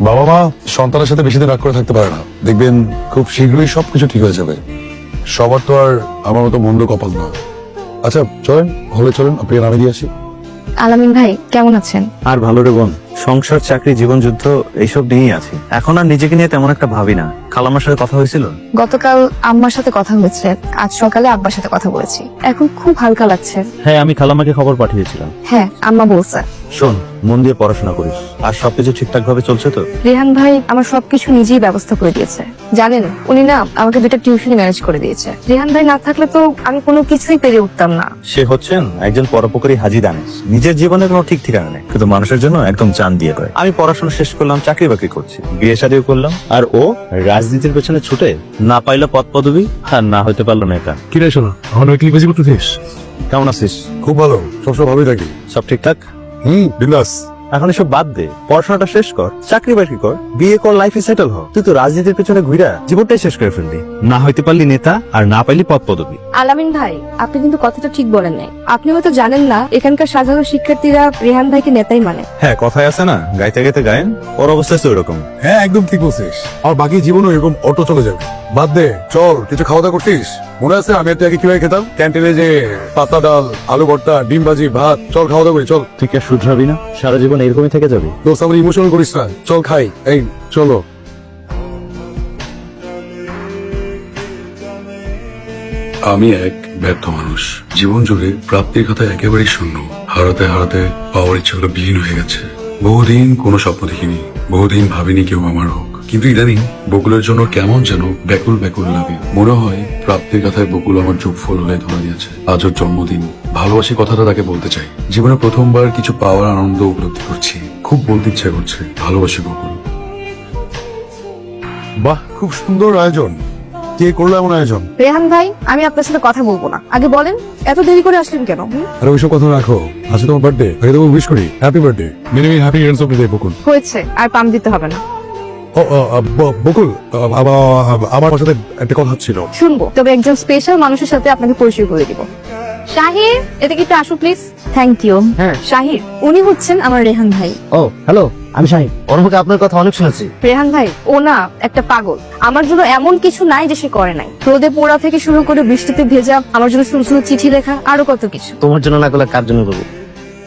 বাবা মা সন্তানের সাথে বেশি দিন রাগ করে থাকতে পারে না, দেখবেন খুব শীঘ্রই সবকিছু ঠিক হয়ে যাবে। সবার তো আর আমার মতো মন্দ কপাল না। আচ্ছা চলেন, হলে চলেন, আপনাকে নামে দিয়ে আসি। আলামিন ভাই কেমন আছেন? আর ভালো রে বোন, সংসার চাকরি জীবন যুদ্ধ এইসব নিয়েই আছি। এখন আর নিজেকে নিয়ে তেমন একটা ভাবি না। খালাম্মার সাথে কথা হয়েছিল? গতকাল আম্মার সাথে কথা হয়েছে, আজ সকালে আব্বার সাথে কথা বলেছি। এখন খুব হালকা লাগছে। হ্যাঁ, আমি খালাম্মাকে খবর পাঠিয়েছিলাম। হ্যাঁ, আম্মা বলছে। শোন, মন দিয়ে পড়াশোনা করিস। আর সবকিছু ঠিকঠাক ভাবে চলছে তো? রেহান ভাই আমার সবকিছু নিজেই ব্যবস্থা করে দিয়েছে। জানেন, উনি না আমাকে 2টা টিউশন ম্যানেজ করে দিয়েছে। রেহান ভাই না থাকলে তো আমি কোনো কিছুই পেরে উঠতাম না। সে হচ্ছেন একজন পরোপকারী হাজি দানেশ। নিজের জীবনে কোনো ঠিক ঠিকানা নেই, কিন্তু মানুষের জন্য একদম জান দিয়ে করে। আমি পড়াশোনা শেষ করলাম, চাকরি বাকরি করছি, বিয়ে শাদীও করলাম। আর ও রাজনীতির পেছনে ছুটে না পাইলো পদ পদবি, আর না হইতে পারলো নেতা। কি রে শোনা, এখন ওই ক্লিক করতেছিস? কেমন আছিস? খুব ভালো, সবসময় ভালোই থাকি। সব ঠিকঠাক? বিন্দাস। এখন এসব বাদ দে, পড়াশোনাটা শেষ কর, চাকরি বাকরি কর, বিয়ে কর, লাইফে সেটেল হ। তুই তো রাজনীতির পেছনে ঘুরা জীবনটাই শেষ করে ফেললি। না হইতে পারলি নেতা, আর না পাইলি পদ পদবি। আলামিন ভাই, আপনি কিন্তু কথাটা ঠিক বলেন নাই। আপনি হয়তো জানেন না, এখানকার সাধারণ শিক্ষার্থীরা রেহান ভাইকে নেতাই মানে। হ্যাঁ, কথায় আছে না, গাইতে গাইতে গায়েন। ওর অবস্থা তো ওরকম। হ্যাঁ একদম ঠিক বলছিস। আর বাকি জীবনও এরকম অটো চলে যাবে। বাদ দে, চল কিছু খাওয়া দাওয়া করছিস? মনে আছে আমি আর তুই আগে কিভাবে খেতাম ক্যান্টিনে, যে পাতা ডাল, আলু ভর্তা, ডিম ভাজি, ভাত। চল খাওয়া দাওয়া করি, চল। তুই কি আর শুধরাবি না? সারা জীবন এরকমই থেকে যাবে? দোস্ত আমার ইমোশনাল করিস না, চল খাই। এই চলো। আমি এক ব্যর্থ মানুষ, জীবন জুড়ে প্রাপ্তির কথা একেবারেই শূন্য। হারাতে হারাতে পাওয়ার ইচ্ছাগুলো বিলীন হয়ে গেছে। বহুদিন কোনো স্বপ্ন দেখিনি, বহুদিন ভাবিনি কেউ আমার হোক। কিন্তু ইদানিং বকুলের জন্য কেমন যেন ব্যাকুল ব্যাকুল লাগে। মনে হয় প্রাপ্তির কথায় বকুল আমার যুগ ফল হয়ে ধরা দিয়েছে। আজ ওর জন্মদিন, ভালোবাসি কথাটা তাকে বলতে চাই। জীবনে প্রথমবার কিছু পাওয়ার আনন্দ উপলব্ধি করছি। খুব বলতে ইচ্ছা করছে, ভালোবাসি বকুল। বাহ, খুব সুন্দর আয়োজন। কে করলো এমন আয়োজন? রেহান ভাই, আমি আপনার সাথে কথা বলবো না, আগে বলেন এত দেরি করে আসলেন কেন? আরে ওইসব কথা রাখো, আজকে তোমার বার্থডে, আগে তোমাকে উইশ করি। Happy birthday. Many many happy returns of the day Bakul. হয়েছে, আর পাম দিতে হবে না। বকুল, আমার সাথে একটা কথা ছিল। শুনবো, তবে একজন স্পেশাল মানুষের সাথে আপনাকে পরিচয় করে দিব। শাহির, এদিকে একটু আসো প্লিজ। Thank you. হ্যাঁ। শাহির, উনি হচ্ছেন আমার রেহান ভাই। ও হ্যালো, আমি শাহিন। ওর মুখে আপনার কথা অনেক শুনেছি। রেহান ভাই, ও না একটা পাগল। আমার জন্য এমন কিছু নাই যে সে করে নাই। রোদে পোড়া থেকে শুরু করে বৃষ্টিতে ভেজা, আমার জন্য সুন্দর চিঠি লেখা, আরো কত কিছু। তোমার জন্য না করলে কার জন্য করবো?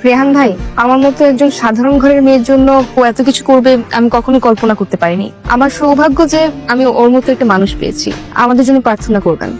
রেহান ভাই, আমার মতো একজন সাধারণ ঘরের মেয়ের জন্য ও এত কিছু করবে আমি কখনোই কল্পনা করতে পারিনি। আমার সৌভাগ্য যে আমি ওর মতো একটা মানুষ পেয়েছি। আমাদের জন্য প্রার্থনা করবেন।